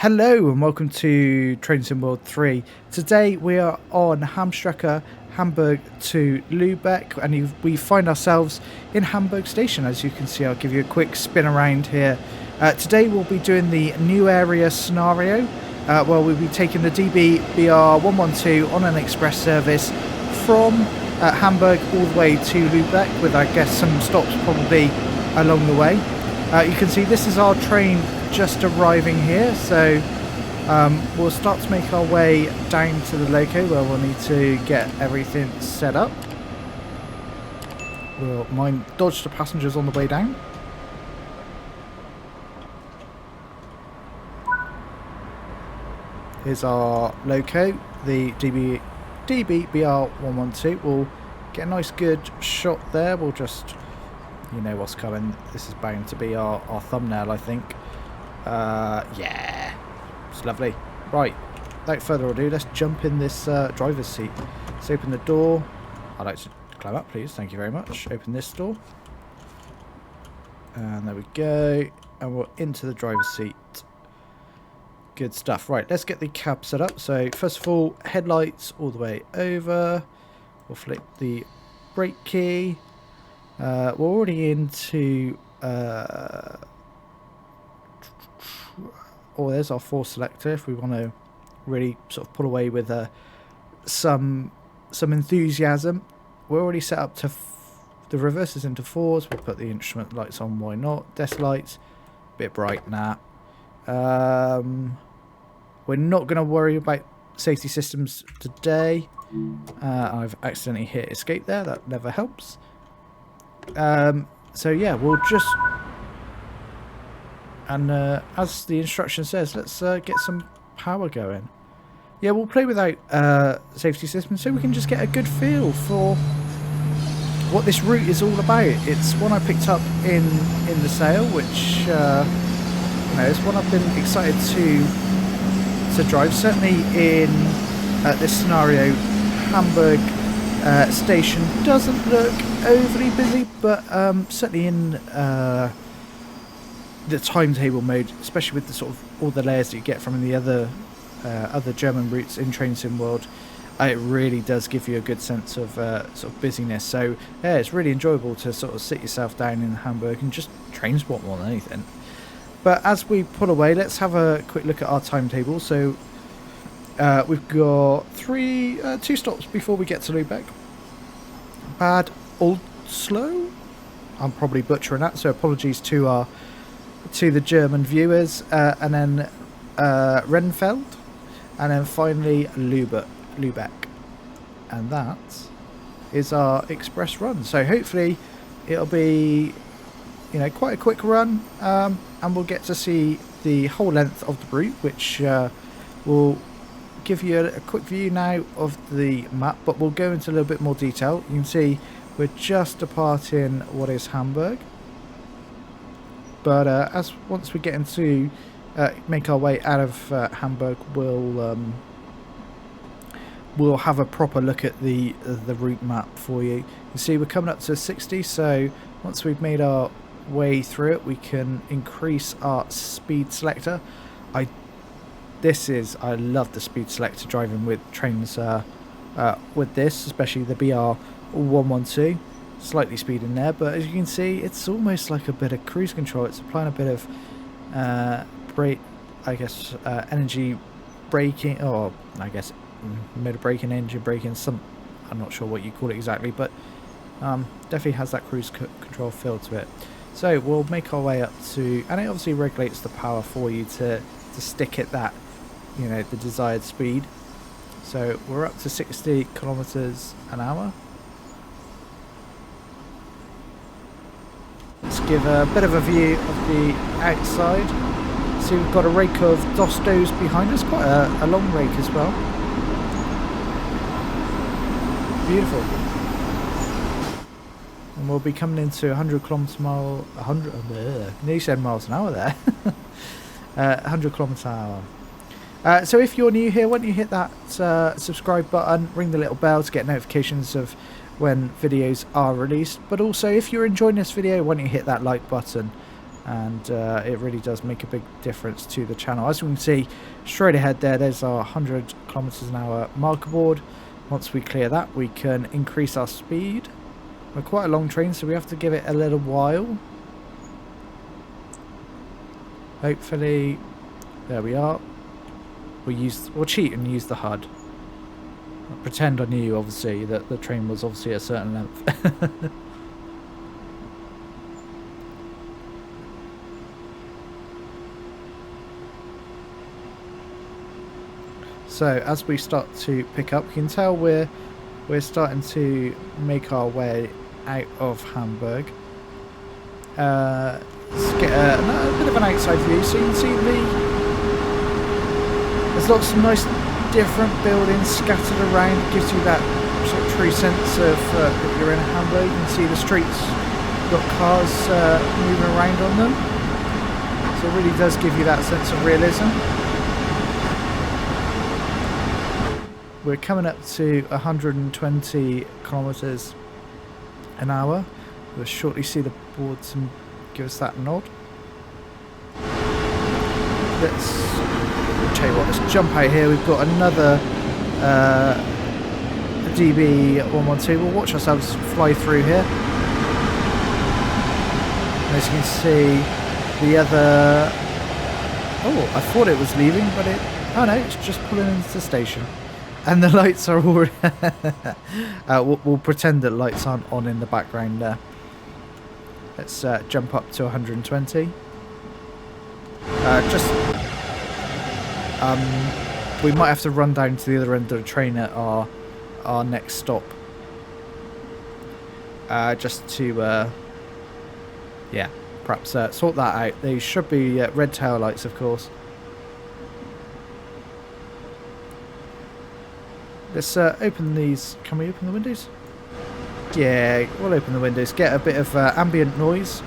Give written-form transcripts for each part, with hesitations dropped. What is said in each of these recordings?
Hello and welcome to Train Sim World 3. Today we are on Hauptstrecke Hamburg to Lubeck, and we find ourselves in Hamburg station. As you can see, I'll give you a quick spin around here. Today we'll be doing the new area scenario, where we'll be taking the DB BR112 on an express service from Hamburg all the way to Lubeck, with I guess some stops probably along the way. You can see this is our train just arriving here, so we'll start to make our way down to the loco where we'll need to get everything set up. We'll dodge the passengers on the way down. Here's our loco, the DB BR112. We'll get a nice good shot there. We'll just, you know what's coming. This is bound to be our thumbnail, I think. Yeah, it's lovely. Right, without further ado, let's jump in this driver's seat. Let's open the door. I'd like to climb up, please. Thank you very much. Open this door. And there we go. And we're into the driver's seat. Good stuff. Right, let's get the cab set up. So, first of all, headlights all the way over. We'll flick the brake key. We're already into... oh, there's our 4 selector if we want to really sort of pull away with some enthusiasm. We're already set up to the reverse is into 4s. We'll put the instrument lights on, why not? Desk lights, bit bright, nah. We're not going to worry about safety systems today. I've accidentally hit escape there, that never helps. So yeah, we'll just... And as the instruction says, let's get some power going. Yeah, we'll play without safety systems so we can just get a good feel for what this route is all about. It's one I picked up in the sale, which you know, is one I've been excited to drive. Certainly in this scenario, Hamburg station doesn't look overly busy, but certainly in the timetable mode, especially with the sort of all the layers that you get from the other German routes in Train Sim World, it really does give you a good sense of sort of busyness. So yeah, it's really enjoyable to sort of sit yourself down in Hamburg and just train spot more than anything. But as we pull away, let's have a quick look at our timetable. So we've got 2 stops before we get to Lubeck. Bad Oldesloe, I'm probably butchering that, so apologies to the German viewers, and then Reinfeld, and then finally Lubeck, and that is our express run. So hopefully it'll be, you know, quite a quick run, and we'll get to see the whole length of the route, which will give you a quick view now of the map, but we'll go into a little bit more detail. You can see we're just departing what is Hamburg. But once we get into make our way out of Hamburg, we'll have a proper look at the route map for you. You can see we're coming up to 60, so once we've made our way through it, we can increase our speed selector. I love the speed selector driving with trains with this, especially the BR112. Slightly speed in there, but as you can see, it's almost like a bit of cruise control. It's applying a bit of brake, I guess, energy braking, or I guess motor braking, engine braking, I'm not sure what you call it exactly, but definitely has that cruise control feel to it. So we'll make our way up to, and it obviously regulates the power for you to stick at that, you know, the desired speed. So we're up to 60 kilometers an hour. Let's give a bit of a view of the outside. See, we've got a rake of Dostos behind us, quite a long rake as well. Beautiful. And we'll be coming into 100 kilometers mile, 100, nearly said miles an hour there. 100 kilometers an hour. So if you're new here, why don't you hit that subscribe button, ring the little bell to get notifications of when videos are released. But also, if you're enjoying this video, why don't you hit that like button and it really does make a big difference to the channel. As we can see straight ahead there's our 100 kilometers an hour marker board. Once we clear that, we can increase our speed. We're quite a long train, so we have to give it a little while. Hopefully, there we are. We'll cheat and use the HUD. I'll pretend I knew, obviously, that the train was obviously a certain length. So as we start to pick up, you can tell we're starting to make our way out of Hamburg. Let's get a bit of an outside view, so you can see there's lots of nice different buildings scattered around. It gives you that sort of true sense of that you're in Hamburg. You can see the streets got cars moving around on them, so it really does give you that sense of realism. We're coming up to 120 kilometers an hour. We'll shortly see the boards and give us that nod. I'll tell you what, let's jump out here. We've got another DB BR112. We'll watch ourselves fly through here. And as you can see, the other... Oh, I thought it was leaving, but oh no, it's just pulling into the station. And the lights are already... we'll pretend that lights aren't on in the background there. Let's jump up to 120. We might have to run down to the other end of the train at our next stop. Just to, yeah, perhaps sort that out. They should be red tail lights, of course. Let's open these. Can we open the windows? Yeah, we'll open the windows. Get a bit of ambient noise.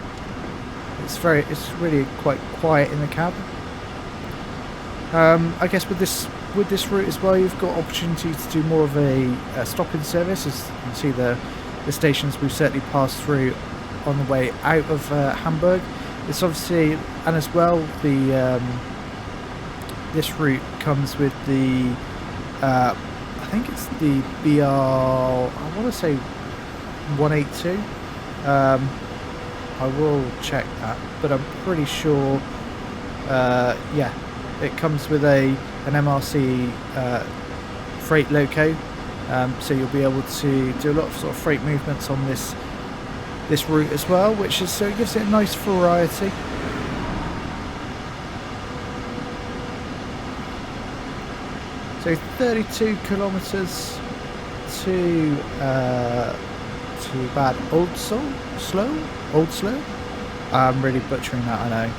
It's really quite quiet in the cab. I guess with this route as well, you've got opportunity to do more of a stop-in service. As you can see, the stations we've certainly passed through on the way out of Hamburg. It's obviously, and as well, the this route comes with the. I think it's the BR, I want to say 182. I will check that, but I'm pretty sure, yeah, it comes with an MRC freight loco, so you'll be able to do a lot of sort of freight movements on this route as well, which is, so it gives it a nice variety. So 32 kilometres to Bad Oldesloe. I'm really butchering that, I know.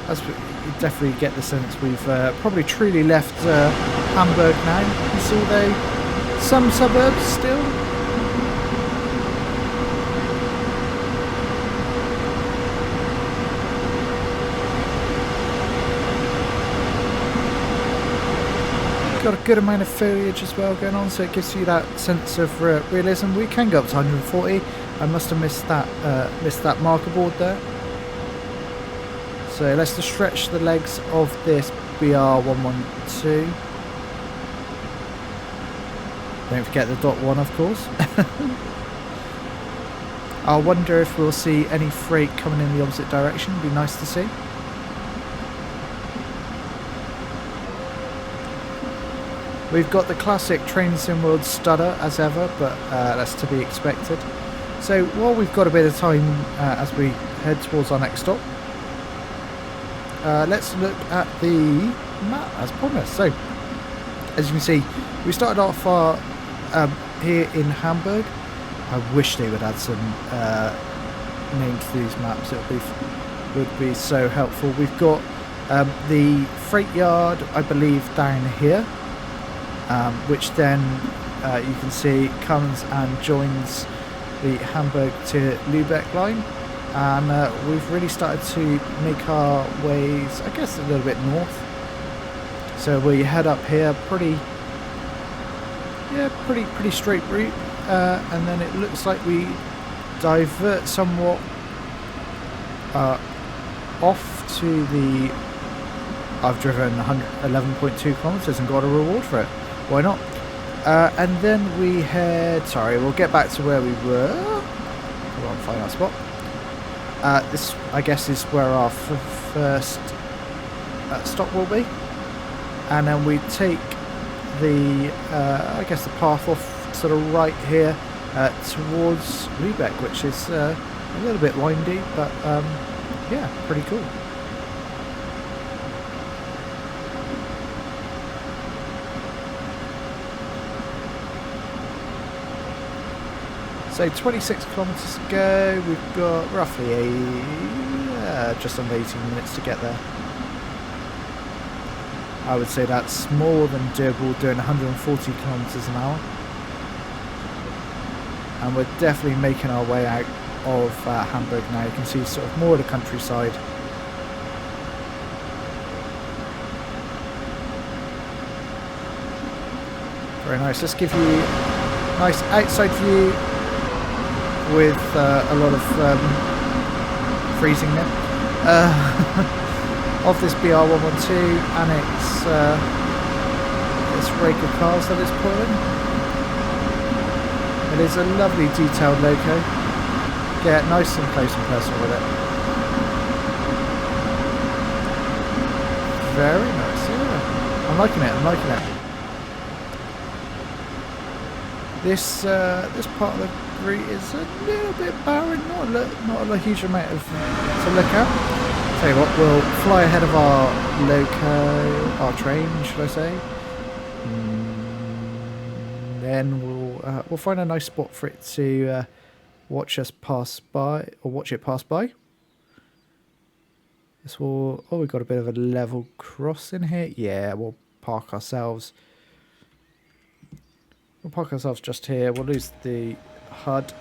As we definitely get the sense we've probably truly left Hamburg now. You see though, some suburbs still. Got a good amount of foliage as well going on, so it gives you that sense of realism. We can go up to 140. I must have missed that marker board there. So let's just stretch the legs of this BR112. Don't forget the dot one, of course. I wonder if we'll see any freight coming in the opposite direction. It'd be nice to see. We've got the classic Train Sim World stutter as ever, but that's to be expected. So while we've got a bit of time as we head towards our next stop, let's look at the map as promised. So as you can see, we started off here in Hamburg. I wish they would add some names to these maps. It would be so helpful. We've got the freight yard, I believe, down here. Which then you can see comes and joins the Hamburg to Lubeck line, and we've really started to make our ways, I guess, a little bit north. So we head up here, pretty straight route, and then it looks like we divert somewhat off to the. I've driven 11.2 kilometers and got a reward for it. Why not? And then we head. Sorry, we'll get back to where we were. Come on, find our spot. This, I guess, is where our first stop will be, and then we take the, I guess, the path off to the right here towards Lubeck, which is a little bit windy, but yeah, pretty cool. So 26 kilometres to go. We've got roughly just under 18 minutes to get there. I would say that's more than doable doing 140 kilometres an hour. And we're definitely making our way out of Hamburg now. You can see sort of more of the countryside. Very nice. Let's give you a nice outside view with a lot of freezing there. Of this BR112 and its rake of cars that it's pulling. It is a lovely detailed loco. Get nice and close and personal with it. Very nice, yeah. I'm liking it, I'm liking it. This part of the route is a little bit barren, not a huge amount of to look at. Tell you what, we'll fly ahead of our loco, our train, should I say? Then we'll find a nice spot for it to watch us pass by, or watch it pass by. This will. Oh, we've got a bit of a level crossing here. Yeah, we'll park ourselves. We'll park ourselves just here. We'll lose the HUD.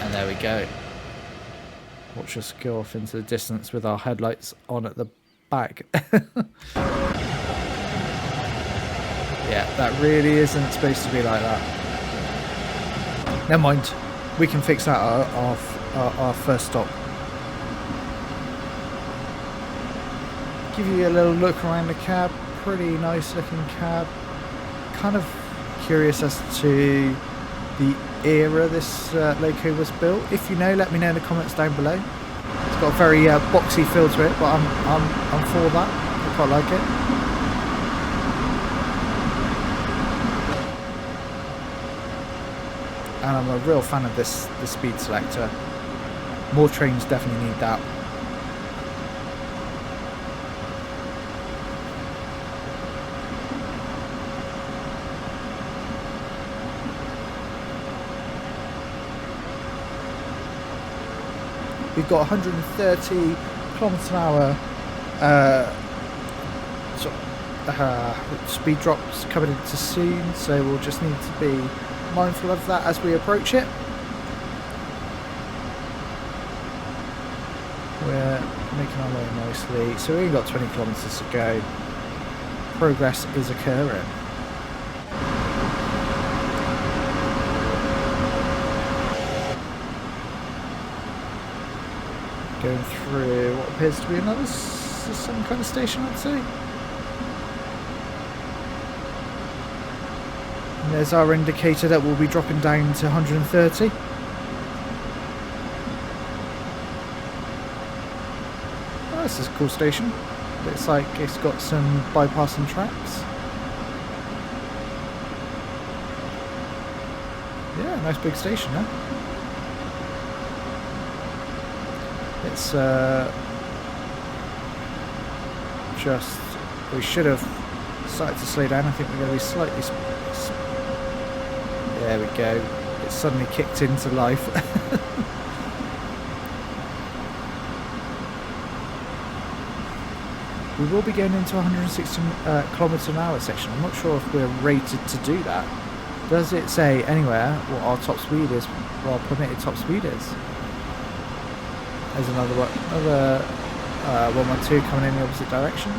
And there we go. Watch us go off into the distance with our headlights on at the back. Yeah, that really isn't supposed to be like that. Never mind. We can fix that at our first stop. Give you a little look around the cab. Pretty nice looking cab. Kind of curious as to the era this loco was built. If you know, let me know in the comments down below. It's got a very boxy feel to it, but I'm for that. I quite like it. And I'm a real fan of the speed selector. More trains definitely need that. We've got 130 kilometers an hour speed drops coming into soon, so we'll just need to be mindful of that as we approach it. We're making our way nicely, so we've got 20 kilometers to go. Progress is occurring. Going through what appears to be another some kind of station, I'd say. And there's our indicator that we'll be dropping down to 130. Oh, this is a cool station. Looks like it's got some bypassing tracks. Yeah, nice big station there. It's just, we should have started to slow down. I think we're going to be slightly, there we go, it suddenly kicked into life. We will be going into 160 kilometers an hour section. I'm not sure if we're rated to do that. Does it say anywhere what our top speed is, what our permitted top speed is? There's another 112 coming in the opposite direction.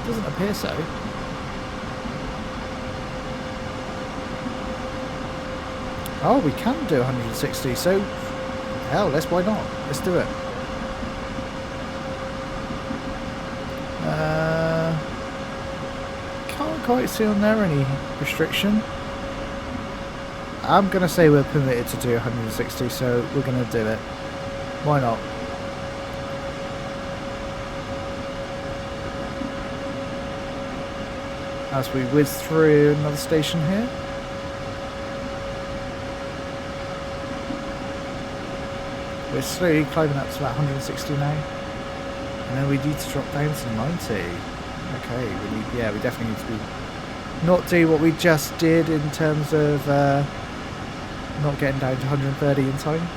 Doesn't appear so. Oh, we can do 160, so hell, why not? Let's do it. Can't quite see on there any restriction. I'm going to say we're permitted to do 160, so we're going to do it. Why not? As we whiz through another station here. We're slowly climbing up to about 160 now. And then we need to drop down to 90. Okay, we definitely need to be not do what we just did in terms of not getting down to 130 in time.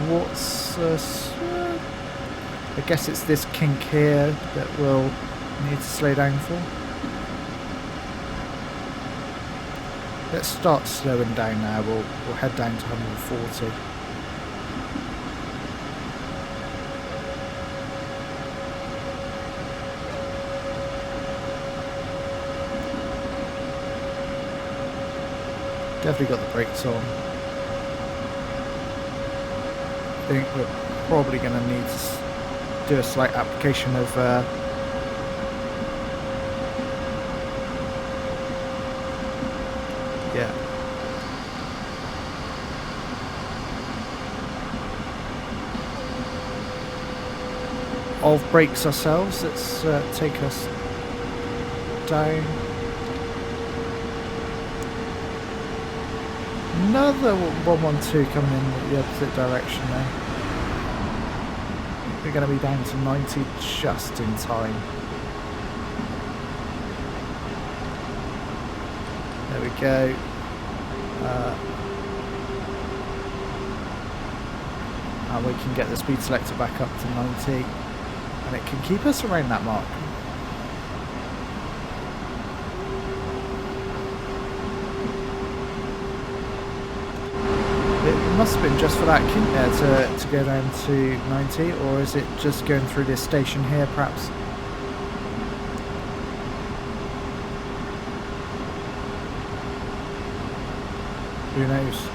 What's I guess it's this kink here that we'll need to slow down for. Let's start slowing down now. We'll head down to 140. Definitely got the brakes on. I think we're probably going to need to do a slight application of yeah. Of brakes ourselves. Let's take us down. Another 112 coming in the opposite direction now. We're going to be down to 90 just in time. There we go. And we can get the speed selector back up to 90. And it can keep us around that mark. It must have been just for that kink there to go down to 90, or is it just going through this station here perhaps? Who knows?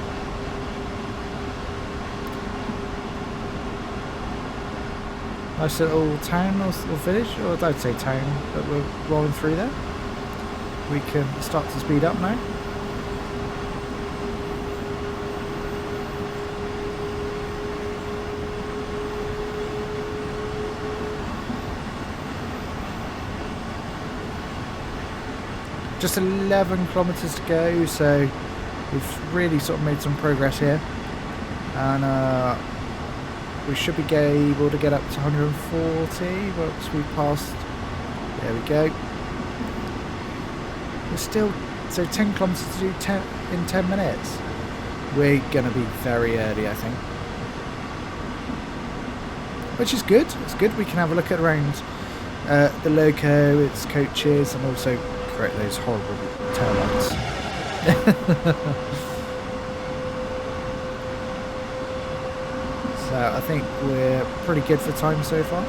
Nice little town or village, or I'd say town, that we're rolling through there. We can start to speed up now. Just 11 kilometers to go, so we've really sort of made some progress here, and we should be able to get up to 140 once we passed. There we go. We're still, so 10 kilometers to do in 10 minutes. We're going to be very early, I think, which is good. It's good. We can have a look at around the loco, its coaches, and also correct those horrible tail lights. So I think we're pretty good for time so far.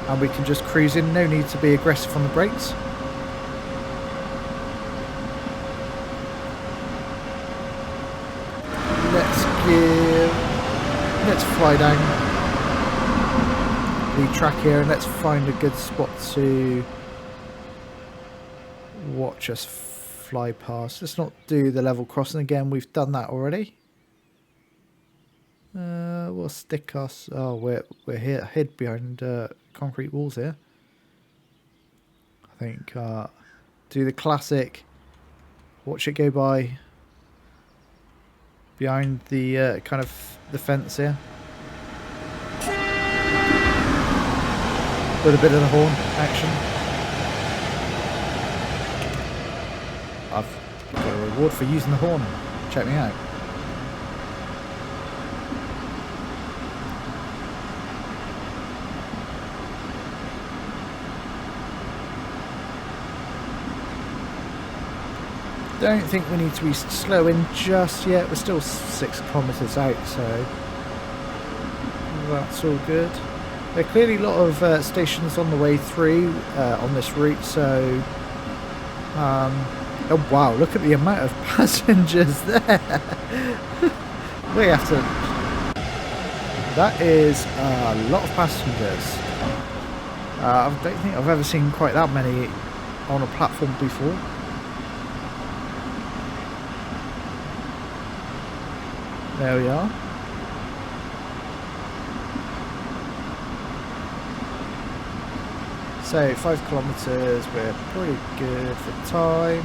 And we can just cruise in, no need to be aggressive on the brakes. Let's fly down the track here and let's find a good spot to watch us fly past. Let's not do the level crossing again, we've done that already. We'll stick us. Oh, we're here, hid behind concrete walls here. I think do the classic. Watch it go by behind the kind of the fence here. With a bit of the horn action. I've got a reward for using the horn. Check me out. Don't think we need to be slowing just yet. We're still 6 kilometres out, so that's all good. There are clearly a lot of stations on the way through on this route, so oh wow, look at the amount of passengers there. We have to, that is a lot of passengers. I don't think I've ever seen quite that many on a platform before. There we are. So 5 kilometres, we're pretty good for time.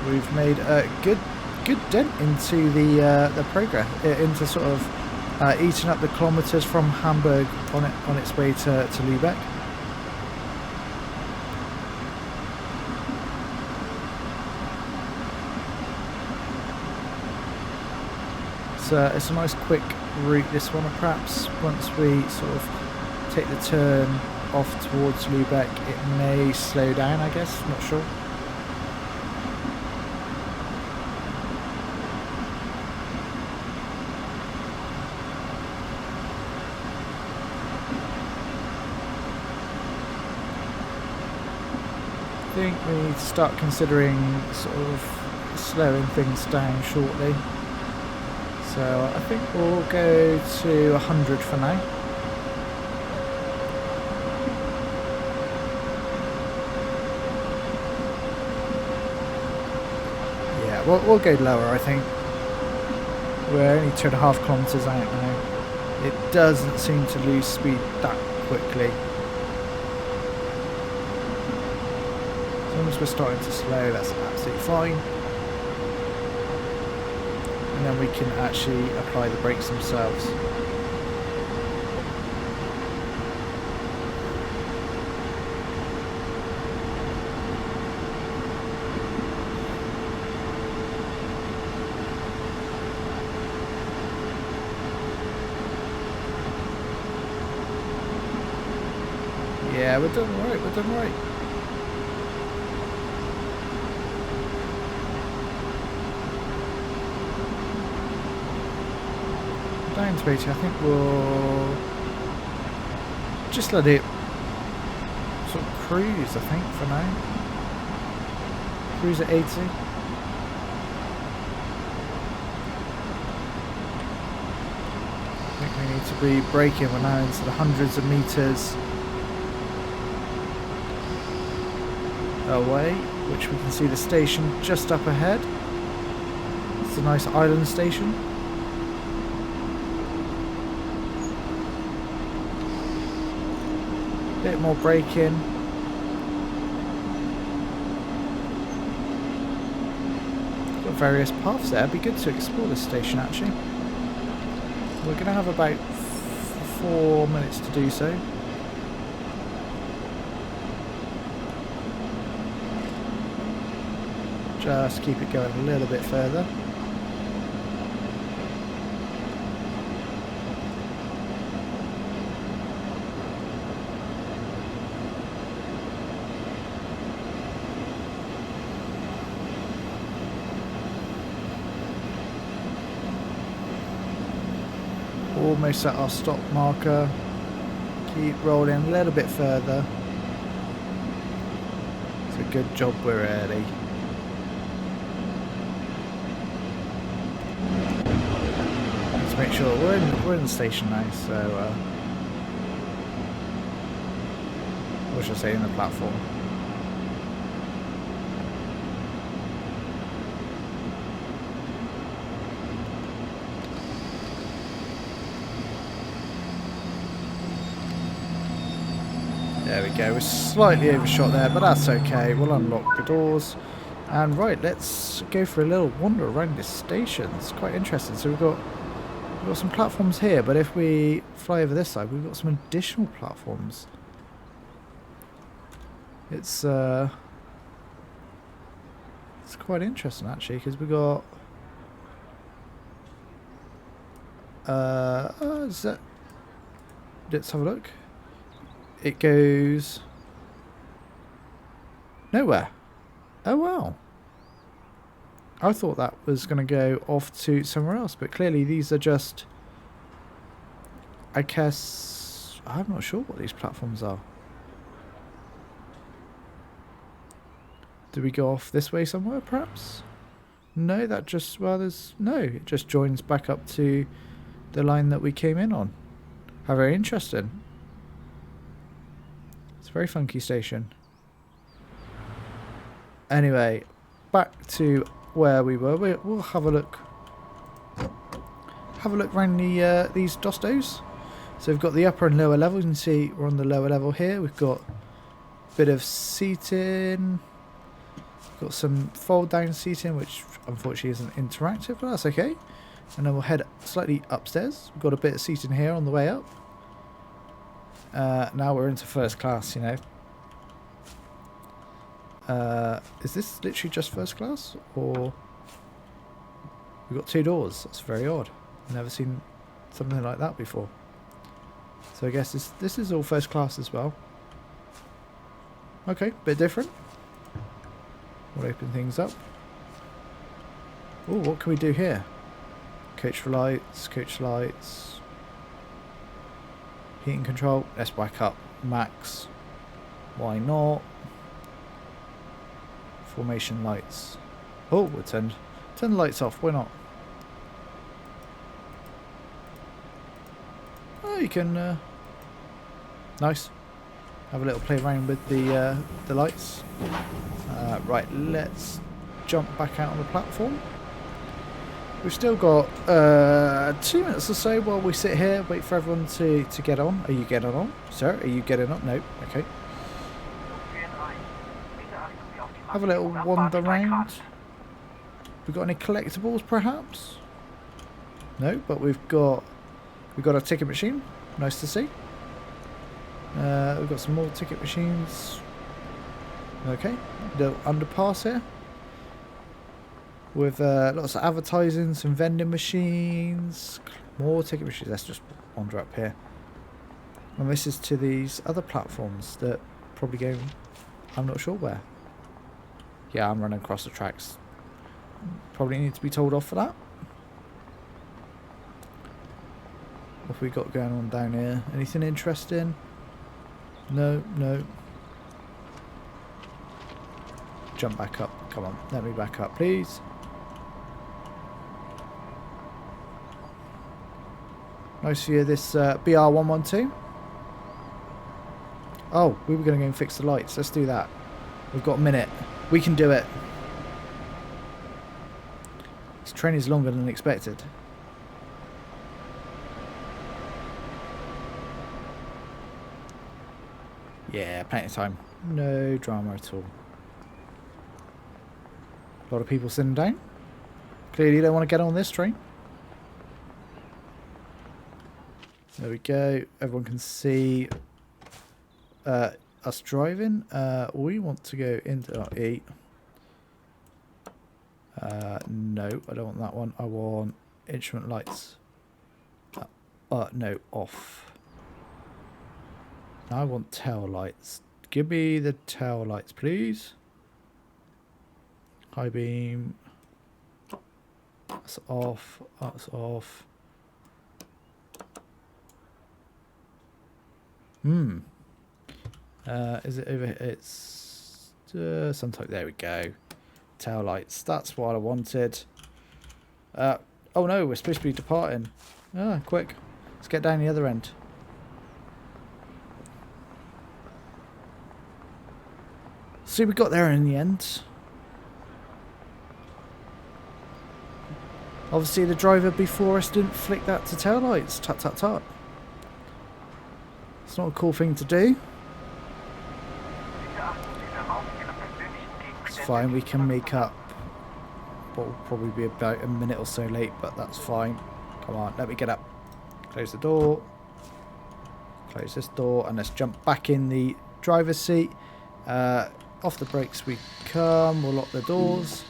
We've made a good dent into the progress, into sort of eating up the kilometres from Hamburg on its way to Lubeck. It's a nice quick route, this one. Perhaps once we sort of take the turn off towards Lubeck, it may slow down, I guess, not sure. I think we need to start considering sort of slowing things down shortly. So I think we'll go to 100 for now. Yeah, we'll go lower, I think. We're only 2.5 kilometres out now. It doesn't seem to lose speed that quickly. As long as we're starting to slow, that's absolutely fine. And then we can actually apply the brakes themselves. Yeah, we're doing right, we're doing right. Down to 80, I think we'll just let it sort of cruise, I think, for now. Cruise at 80. I think we need to be braking. We're now into the hundreds of meters away, which we can see the station just up ahead. It's a nice island station. Bit more braking. Got various paths there. It'd be good to explore this station actually. We're going to have about 4 minutes to do so. Just keep it going a little bit further. Almost at our stop marker. Keep rolling a little bit further. It's a good job we're early. Let's make sure we're in the station now, so what should I say, in the platform. There we go, we're slightly overshot there, but that's okay. We'll unlock the doors. And right, let's go for a little wander around this station. It's quite interesting. So we've got some platforms here, but if we fly over this side, we've got some additional platforms. It's quite interesting actually, because we got is that, let's have a look. It goes Nowhere. Oh, wow. I thought that was going to go off to somewhere else, but clearly these are just... I guess... I'm not sure what these platforms are. Do we go off this way somewhere, perhaps? No, that just... Well, there's... No, it just joins back up to the line that we came in on. How very interesting. It's a very funky station. Anyway, back to where we were. We'll have a look. Have a look around the these dostos. So we've got the upper and lower levels. You can see we're on the lower level here. We've got a bit of seating. Got some fold down seating, which unfortunately isn't interactive, but that's okay. And then we'll head slightly upstairs. We've got a bit of seating here on the way up. Now we're into first class, you know. Is this literally just first class, or we've got two doors? That's very odd. Never seen something like that before. So I guess this is all first class as well. Okay, bit different. We'll open things up. Oh, what can we do here? Coach lights, heating control. Let's back up max. Why not? Formation lights. Oh, we'll turn the lights off. Why not? Oh, you can. Nice. Have a little play around with the lights. Right, let's jump back out on the platform. We've still got 2 minutes or so while we sit here, wait for everyone to get on. Are you getting on, sir? Are you getting on? No. Okay. Have a little wander round. We've got any collectibles, perhaps? No, but we've got a ticket machine. Nice to see. We've got some more ticket machines. Okay, little underpass here with lots of advertising, some vending machines, more ticket machines. Let's just wander up here. And this is to these other platforms that probably go, I'm not sure where. Yeah, I'm running across the tracks. Probably need to be told off for that. What have we got going on down here? Anything interesting? No. Jump back up. Come on, let me back up, please. Nice view of this BR112. Oh, we were going to go and fix the lights. Let's do that. We've got a minute. We can do it. This train is longer than expected. Yeah, plenty of time. No drama at all. A lot of people sitting down. Clearly don't want to get on this train. There we go. Everyone can see us driving. We want to go into E. No, I don't want that one. I want instrument lights. No, off. Now I want tail lights. Give me the tail lights, please. High beam. That's off. That's off. Is it over here? It's some type. There we go. Tail lights. That's what I wanted. Oh no, we're supposed to be departing. Quick. Let's get down the other end. See, we got there in the end. Obviously, the driver before us didn't flick that to tail lights. Tut tut tut. It's not a cool thing to do. It's fine, we can make up. What will probably be about a minute or so late, but that's fine. Come on, let me get up. Close the door. Close this door, and let's jump back in the driver's seat. Off the brakes we come. We'll lock the doors.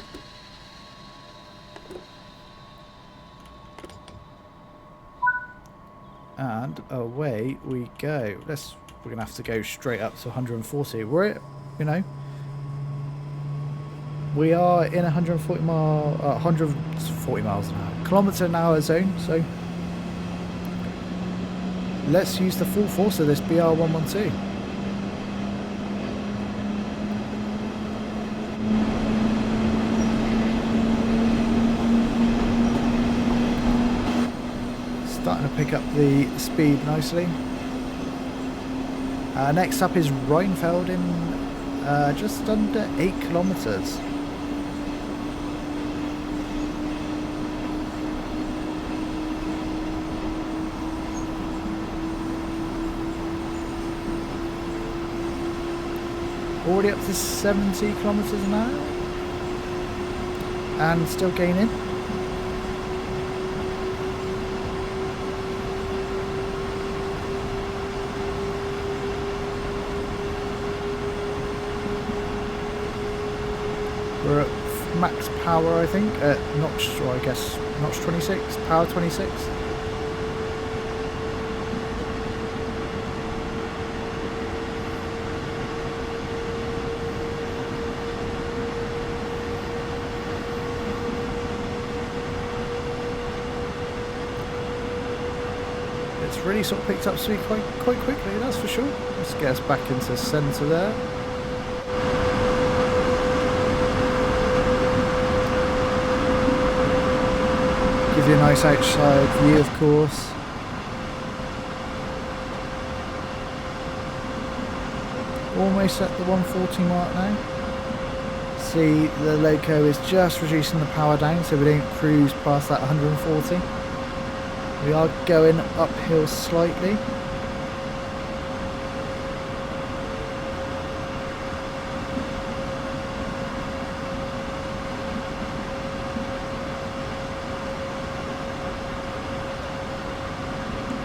And away we go. We're gonna have to go straight up to 140. We're, you know, We are in 140 miles an hour, kilometre an hour zone, so let's use the full force of this BR112. Starting to pick up the speed nicely. Next up is Reinfeld in just under 8 kilometres. Already up to 70 kilometres an hour and still gaining. We're at max power, I think, at notch, or I guess notch 26, power 26. It's really sort of picked up speed quite quickly, that's for sure. Let's get us back into centre there. Gives you a nice outside view, of course. Almost at the 140 mark now. See, the loco is just reducing the power down so we don't cruise past that 140. We are going uphill slightly.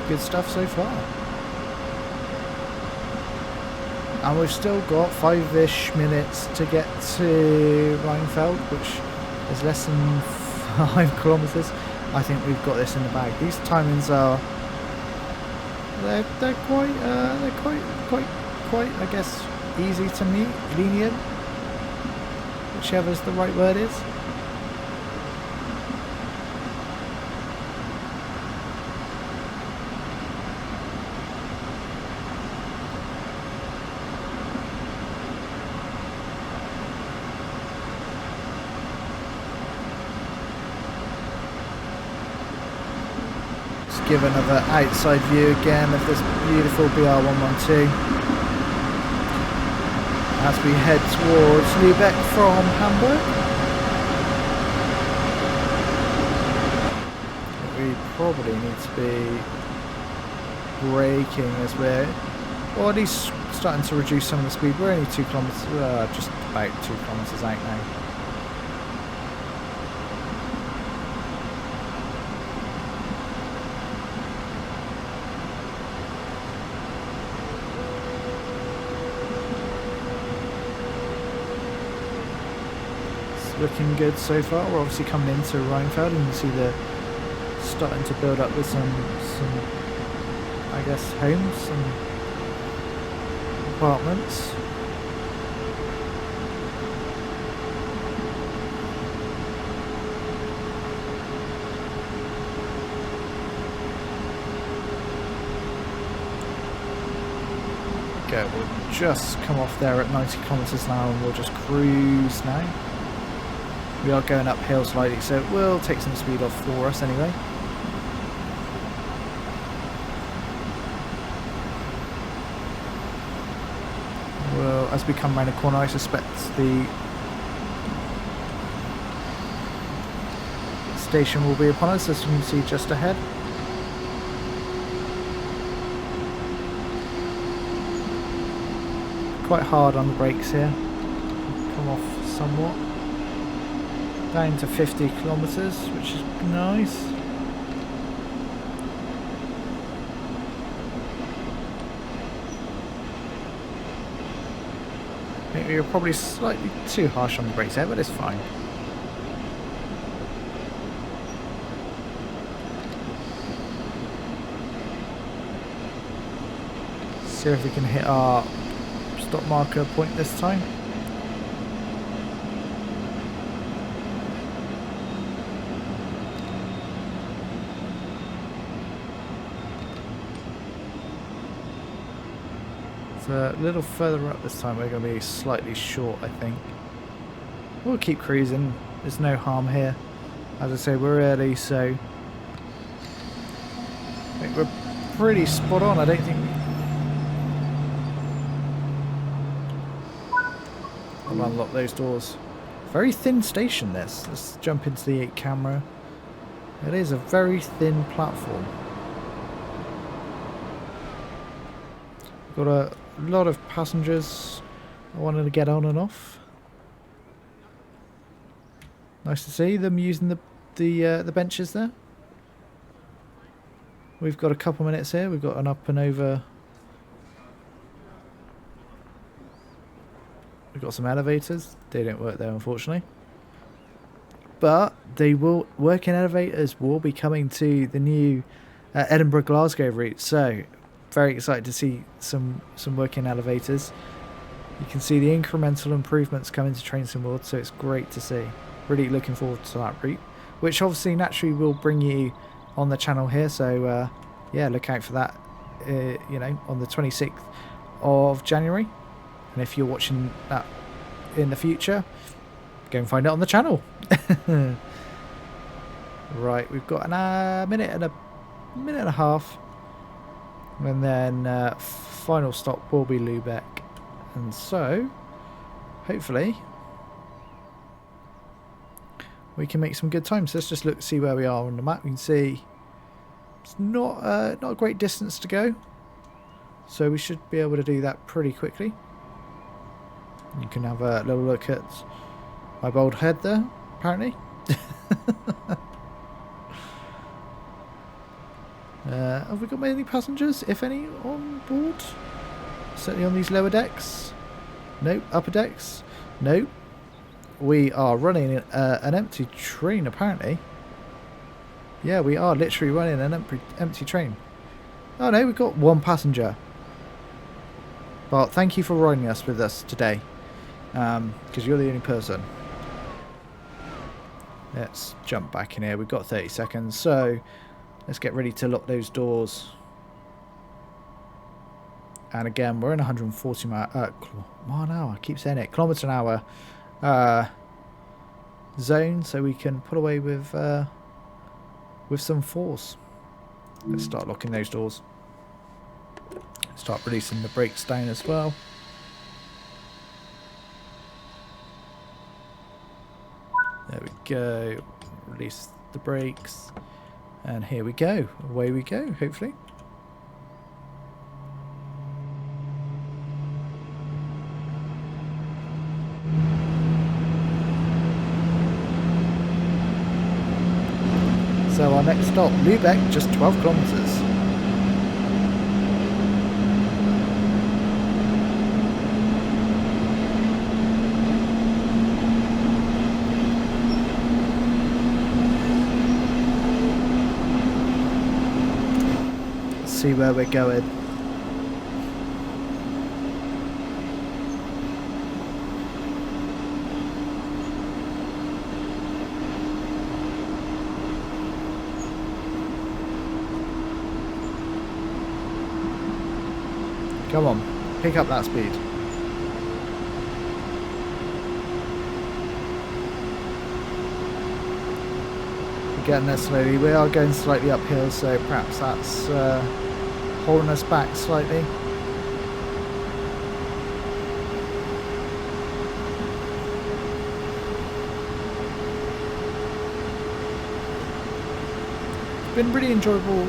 Good stuff so far. And we've still got 5-ish minutes to get to Reinfeld, which is less than 5 kilometres. I think we've got this in the bag. These timings are they're quite I guess easy to meet, lenient, whichever's the right word is. Give another outside view again of this beautiful BR112 as we head towards Lubeck from Hamburg. We probably need to be braking as we're, or at least starting to reduce some of the speed. We're only 2 kilometres, just about 2 kilometres out now. Looking good so far. We're obviously coming into Reinfeld and you can see they're starting to build up with some I guess homes, some apartments. Okay, we'll just come off there at 90 kilometres an hour and we'll just cruise now. We are going uphill slightly, so it will take some speed off for us anyway. Well, as we come around the corner, I suspect the station will be upon us, as you can see just ahead. Quite hard on the brakes here. Come off somewhat. Down to 50 kilometres, which is nice. I think we were probably slightly too harsh on the brakes there, but it's fine. See if we can hit our stop marker point this time. So a little further up this time, we're going to be slightly short, I think. We'll keep cruising. There's no harm here. As I say, we're early, so I think we're pretty spot on. I don't think I'll unlock those doors. Very thin station, this. Let's jump into the 8 camera. It is a very thin platform. Got a lot of passengers I wanted to get on and off. Nice to see them using the benches there. We've got a couple minutes here. We've got an up and over. We've got some elevators. They don't work there, unfortunately. But they will. Working elevators will be coming to the new Edinburgh-Glasgow route. So, very excited to see some working elevators. You can see the incremental improvements coming to Train Sim World, so it's great to see. Really looking forward to that route, which obviously naturally will bring you on the channel here. So, yeah, look out for that. You know, on the 26th of January. And if you're watching that in the future, go and find it on the channel. Right, we've got a minute and a half. And then final stop will be Lubeck. And so, hopefully, we can make some good time. So let's just see where we are on the map. You can see it's not a great distance to go. So we should be able to do that pretty quickly. You can have a little look at my bald head there, apparently. Have we got many passengers, if any, on board? Certainly on these lower decks. Nope. Upper decks. Nope. We are running an empty train, apparently. Yeah, we are literally running an empty train. Oh no, we've got one passenger. Well, thank you for riding with us today. Because you're the only person. Let's jump back in here. We've got 30 seconds, so let's get ready to lock those doors. And again, we're in 140 mile an hour. I keep saying it. Kilometre an hour zone, so we can pull away with some force. Let's start locking those doors. Start releasing the brakes down as well. There we go. Release the brakes. And here we go. Away we go, hopefully. So our next stop, Lubeck, just 12 kilometres. See where we're going. Come on, pick up that speed. We're getting there slowly. We are going slightly uphill, so perhaps that's holding us back slightly. It's been really enjoyable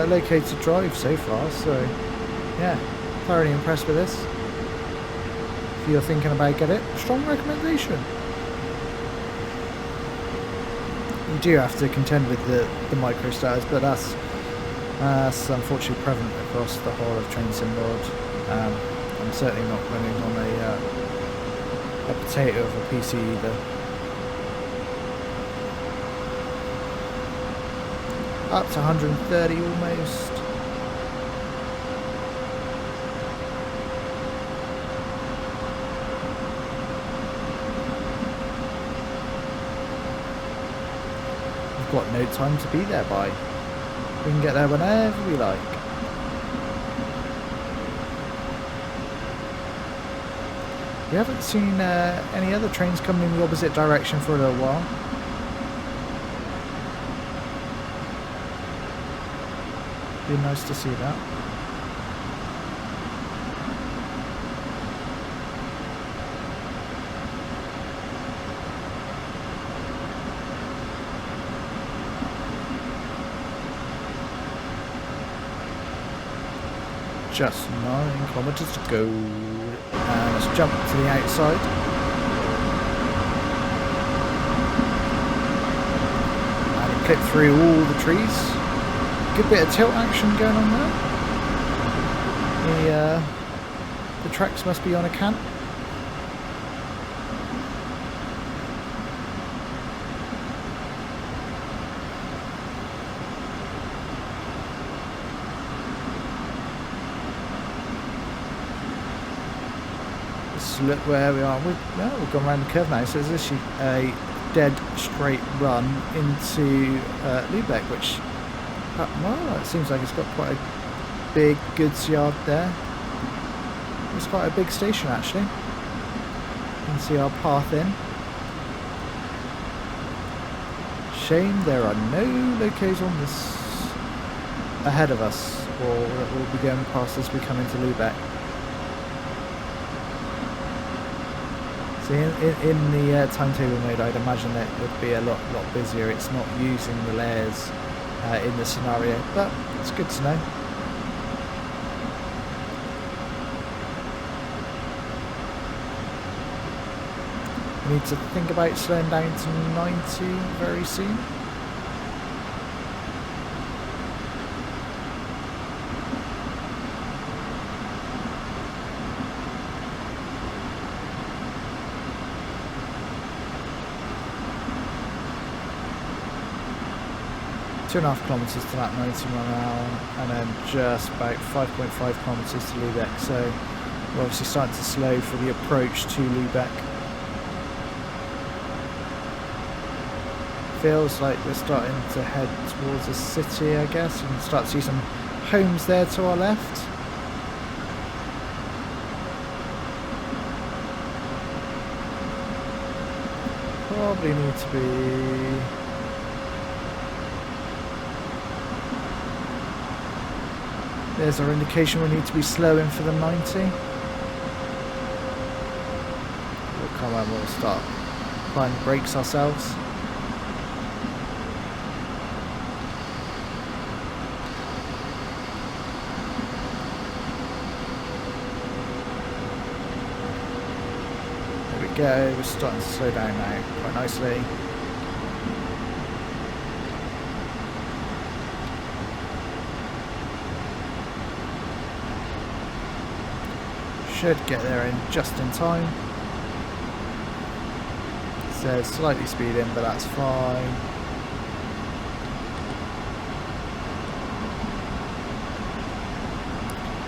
located drive so far, so yeah, thoroughly impressed with this. If you're thinking about getting it, strong recommendation. You do have to contend with the micro stars, but that's unfortunately prevalent across the whole of Train Sim World. I'm certainly not running on a potato of a PC either. Up to 130 almost. We've got no time to be there by. We can get there whenever we like. We haven't seen any other trains coming in the opposite direction for a little while. Be nice to see that. Just 9 kilometers to go. And let's jump to the outside. And clip through all the trees. Good bit of tilt action going on there. The tracks must be on a cant. Look where we are. We've gone around the curve now, so there's actually a dead straight run into Lubeck, which, well, it seems like it's got quite a big goods yard there. It's quite a big station actually. You can see our path in. Shame there are no locos on this ahead of us, or that will be going past as we come into Lubeck. In the timetable mode, I'd imagine that it would be a lot busier. It's not using the layers in the scenario, but it's good to know. We need to think about slowing down to 90 very soon. Two and a half kilometres to that 90 mile an hour, and then just about 5.5 kilometres to Lubeck. So we're obviously starting to slow for the approach to Lubeck. Feels like we're starting to head towards the city, I guess. You can start to see some homes there to our left. Probably need to be... There's our indication we need to be slowing for the 90. We'll come on, we'll start applying the brakes ourselves. There we go, we're starting to slow down now quite nicely. Should get there in just in time. It says slightly speeding, but that's fine.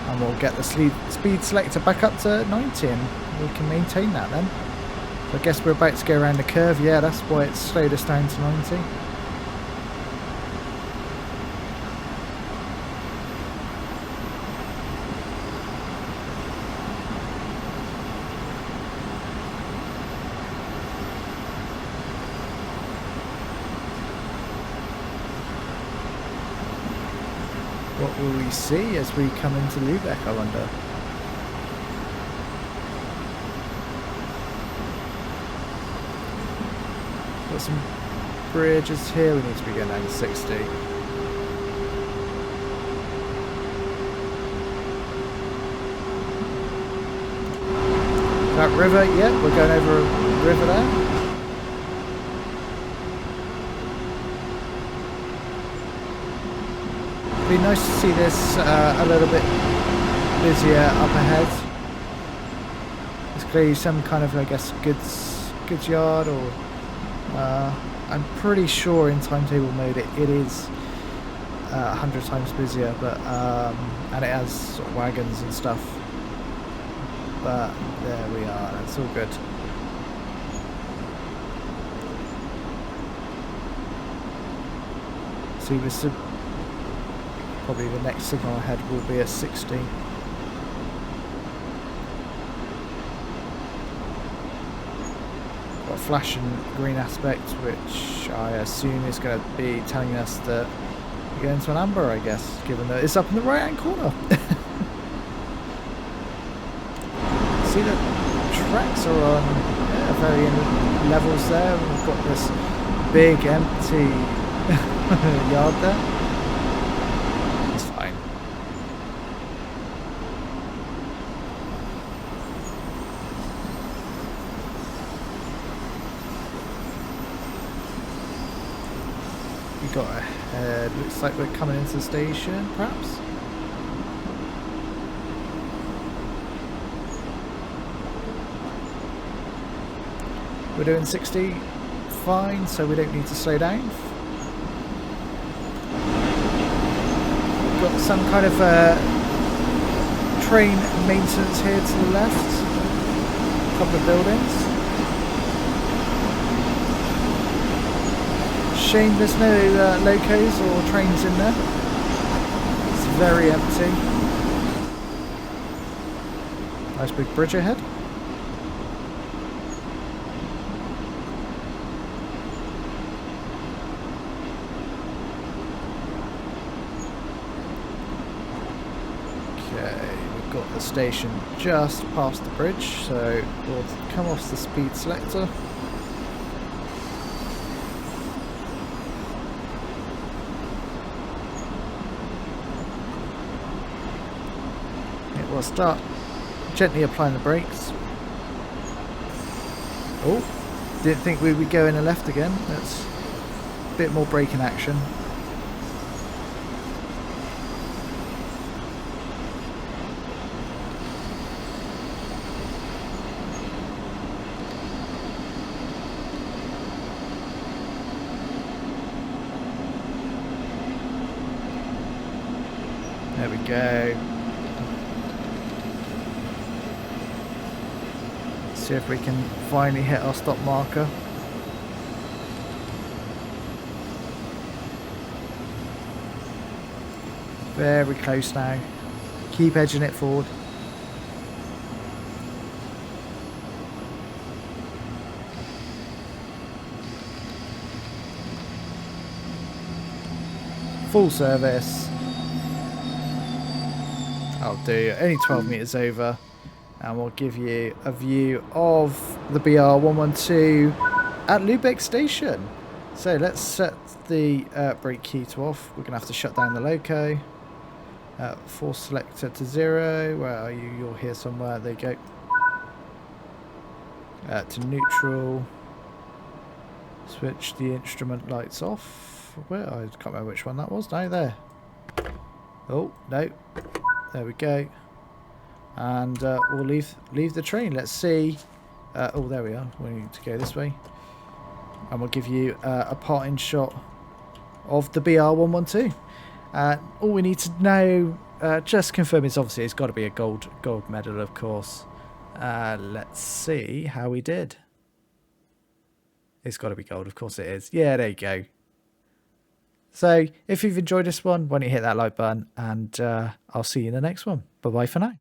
And we'll get the speed selector back up to 90 and we can maintain that then. So I guess we're about to go around the curve. Yeah, that's why it's slowed us down to 90. What will we see as we come into Lubeck, I wonder? Got some bridges here, we need to be going down to 60. That river, yeah, we're going over a river there. Be nice to see this a little bit busier up ahead. There's clearly some kind of, I guess, goods yard, or I'm pretty sure in timetable mode it is 100 times busier, but and it has sort of wagons and stuff. But there we are. That's all good. See this. Probably the next signal ahead will be a 60. got a flashing green aspect, which I assume is going to be telling us that we're going to an amber, I guess, given that it's up in the right hand corner. See, the tracks are on varying levels there. We've got this big empty yard there. It's fine. We got ahead. Looks like we're coming into the station, perhaps. We're doing 60 fine, so we don't need to slow down. We've got some kind of train maintenance here to the left. A couple of buildings. Shame there's no locos or trains in there. It's very empty. Nice big bridge ahead. Got the station just past the bridge, so we'll come off the speed selector. It will start gently applying the brakes. Oh, didn't think we would go in a left again. That's a bit more braking action. There we go. Let's see if we can finally hit our stop marker. Very close now. Keep edging it forward. Full service. I'll do only 12 metres over, and we'll give you a view of the BR112 at Lubeck station. So let's set the brake key to off. We're going to have to shut down the loco. Force selector to 0. Where are you? You're here somewhere. There you go. To neutral. Switch the instrument lights off. Where? I can't remember which one that was. No, there. Oh, no. There we go, and we'll leave the train. Let's see. Oh, there we are. We need to go this way, and we'll give you a parting shot of the BR112. All we need to know, just confirm, is obviously it's got to be a gold medal, of course. Let's see how we did. It's got to be gold, of course it is. Yeah, there you go. So if you've enjoyed this one, why don't you hit that like button, and I'll see you in the next one. Bye bye for now.